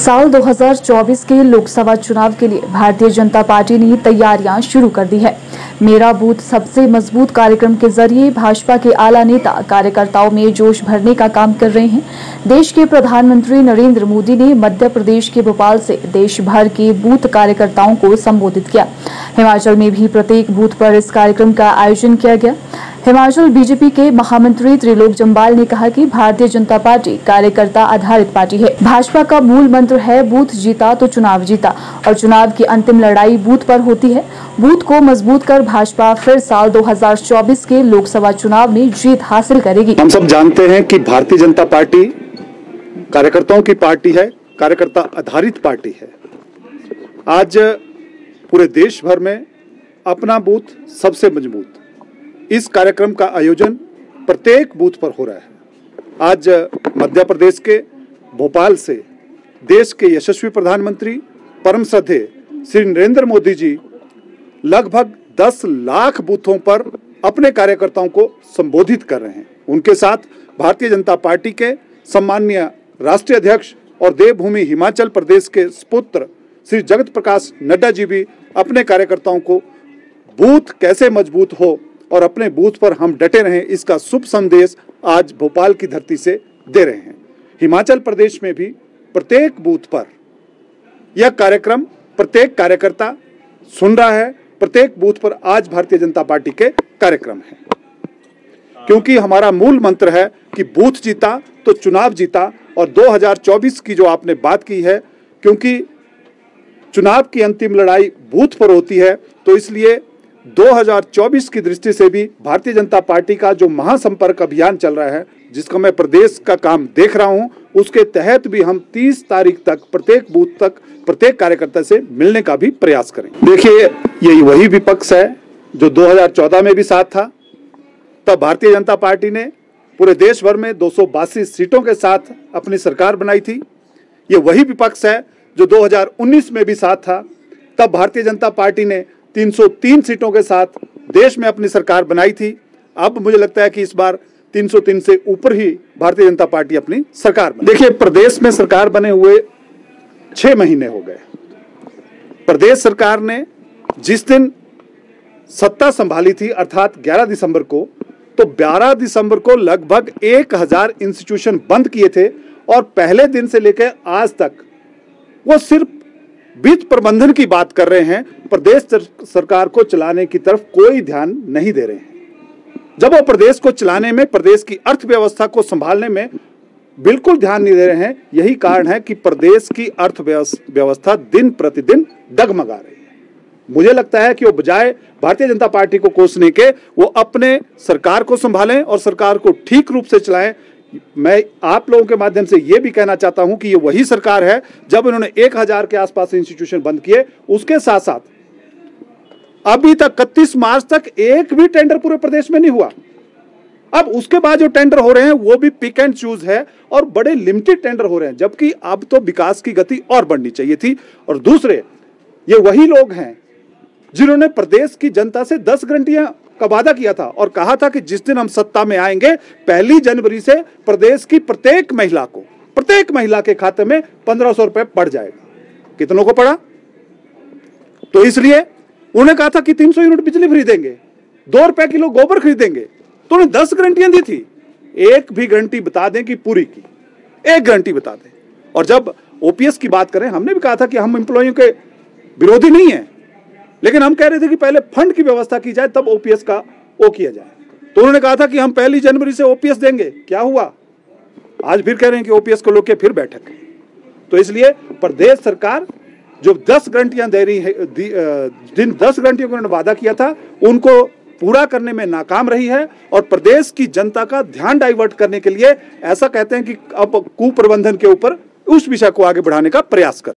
साल 2024 के लोकसभा चुनाव के लिए भारतीय जनता पार्टी ने तैयारियां शुरू कर दी है। मेरा बूथ सबसे मजबूत कार्यक्रम के जरिए भाजपा के आला नेता कार्यकर्ताओं में जोश भरने का काम कर रहे हैं। देश के प्रधानमंत्री नरेंद्र मोदी ने मध्य प्रदेश के भोपाल से देश भर के बूथ कार्यकर्ताओं को संबोधित किया। हिमाचल में भी प्रत्येक बूथ पर इस कार्यक्रम का आयोजन किया गया। हिमाचल बीजेपी के महामंत्री त्रिलोक जम्वाल ने कहा कि भारतीय जनता पार्टी कार्यकर्ता आधारित पार्टी है। भाजपा का मूल मंत्र है बूथ जीता तो चुनाव जीता, और चुनाव की अंतिम लड़ाई बूथ पर होती है। बूथ को मजबूत कर भाजपा फिर साल 2024 के लोकसभा चुनाव में जीत हासिल करेगी। हम सब जानते हैं कि भारतीय जनता पार्टी कार्यकर्ताओं की पार्टी है, कार्यकर्ता आधारित पार्टी है। आज पूरे देश भर में अपना बूथ सबसे मजबूत, इस कार्यक्रम का आयोजन प्रत्येक बूथ पर हो रहा है। आज मध्य प्रदेश के भोपाल से देश के यशस्वी प्रधानमंत्री परम श्रद्धेय श्री नरेंद्र मोदी जी लगभग 10 लाख बूथों पर अपने कार्यकर्ताओं को संबोधित कर रहे हैं। उनके साथ भारतीय जनता पार्टी के सम्माननीय राष्ट्रीय अध्यक्ष और देवभूमि हिमाचल प्रदेश के सुपुत्र श्री जगत प्रकाश नड्डा जी भी अपने कार्यकर्ताओं को बूथ कैसे मजबूत हो और अपने बूथ पर हम डटे रहें, इसका शुभ संदेश आज भोपाल की धरती से दे रहे हैं। हिमाचल प्रदेश में भी प्रत्येक बूथ पर यह कार्यक्रम प्रत्येक कार्यकर्ता सुन रहा है। प्रत्येक बूथ पर आज भारतीय जनता पार्टी के कार्यक्रम है, क्योंकि हमारा मूल मंत्र है कि बूथ जीता तो चुनाव जीता। और 2024 की जो आपने बात की है, क्योंकि चुनाव की अंतिम लड़ाई बूथ पर होती है, तो इसलिए 2024 की दृष्टि से भी भारतीय जनता पार्टी का जो महासंपर्क अभियान चल रहा है, जिसका मैं प्रदेश का काम देख रहा हूं, उसके तहत भी हम 30 तारीख तक प्रत्येक बूथ तक प्रत्येक कार्यकर्ता से मिलने का भी प्रयास करें। देखिए, ये वही विपक्ष है जो 2014 में भी साथ था। तब भारतीय जनता पार्टी ने पूरे देश भर में 282 सीटों के साथ अपनी सरकार बनाई थी। ये वही विपक्ष है जो 2019 में भी साथ था। तब भारतीय जनता पार्टी ने 303 सीटों के साथ देश में अपनी सरकार बनाई थी। अब मुझे लगता है कि इस बार 303 से ऊपर ही भारतीय जनता पार्टी अपनी सरकार बने। देखिए, प्रदेश में सरकार बने हुए 6 महीने हो गए। प्रदेश सरकार ने जिस दिन सत्ता संभाली थी, अर्थात 11 दिसंबर को, तो 12 दिसंबर को लगभग 1000 इंस्टीट्यूशन बंद किए थे। और पहले दिन से लेकर आज तक वो सिर्फ वित्त प्रबंधन की बात कर रहे हैं, प्रदेश सरकार को चलाने की तरफ कोई ध्यान नहीं दे रहे हैं। जब वो प्रदेश को चलाने में, प्रदेश की अर्थव्यवस्था को संभालने में बिल्कुल ध्यान नहीं दे रहे हैं, यही कारण है कि प्रदेश की अर्थव्यवस्था दिन प्रतिदिन डगमगा रही है। मुझे लगता है कि वो बजाय भारतीय जनता पार्टी को कोसने के, वो अपने सरकार को संभालें और सरकार को ठीक रूप से चलाएं। मैं आप लोगों के माध्यम से यह भी कहना चाहता हूं कि ये वही सरकार है जब इन्होंने 1000 के आसपास इंस्टीट्यूशन बंद किए, उसके साथ साथ अभी तक 31 मार्च तक एक भी टेंडर पूरे प्रदेश में नहीं हुआ। अब उसके बाद जो टेंडर हो रहे हैं वो भी पिक एंड चूज है और बड़े लिमिटेड टेंडर हो रहे हैं, जबकि अब तो विकास की गति और बढ़नी चाहिए थी। और दूसरे, ये वही लोग हैं जिन्होंने प्रदेश की जनता से 10 गारंटियां का वादा किया था और कहा था कि जिस दिन हम सत्ता में आएंगे 1 जनवरी से प्रदेश की प्रत्येक महिला के खाते में 1500 रुपए पड़ जाएगा। कितनों को पड़ा? तो इसलिए उन्होंने कहा था कि 300 यूनिट बिजली खरीदेंगे, 2 रुपए किलो गोबर खरीदेंगे। तो उन्होंने 10 गारंटियां दी थी। एक भी गारंटी बता दें कि पूरी की, एक गारंटी बता दें। और जब ओपीएस की बात करें, हमने भी कहा था कि हम एम्प्लॉइयों के विरोधी नहीं है, लेकिन हम कह रहे थे कि पहले फंड की व्यवस्था की जाए, तब ओपीएस का वो किया जाए। तो उन्होंने कहा था कि हम 1 जनवरी से ओपीएस देंगे। क्या हुआ? आज फिर कह रहे हैं कि ओपीएस को लेकर फिर बैठक। तो इसलिए प्रदेश सरकार जो 10 गारंटियां दे रही है, जिन 10 गारंटियों को उन्होंने वादा किया था, उनको पूरा करने में नाकाम रही है। और प्रदेश की जनता का ध्यान डाइवर्ट करने के लिए ऐसा कहते हैं कि अब कुप्रबंधन के ऊपर उस विषय को आगे बढ़ाने का प्रयास कर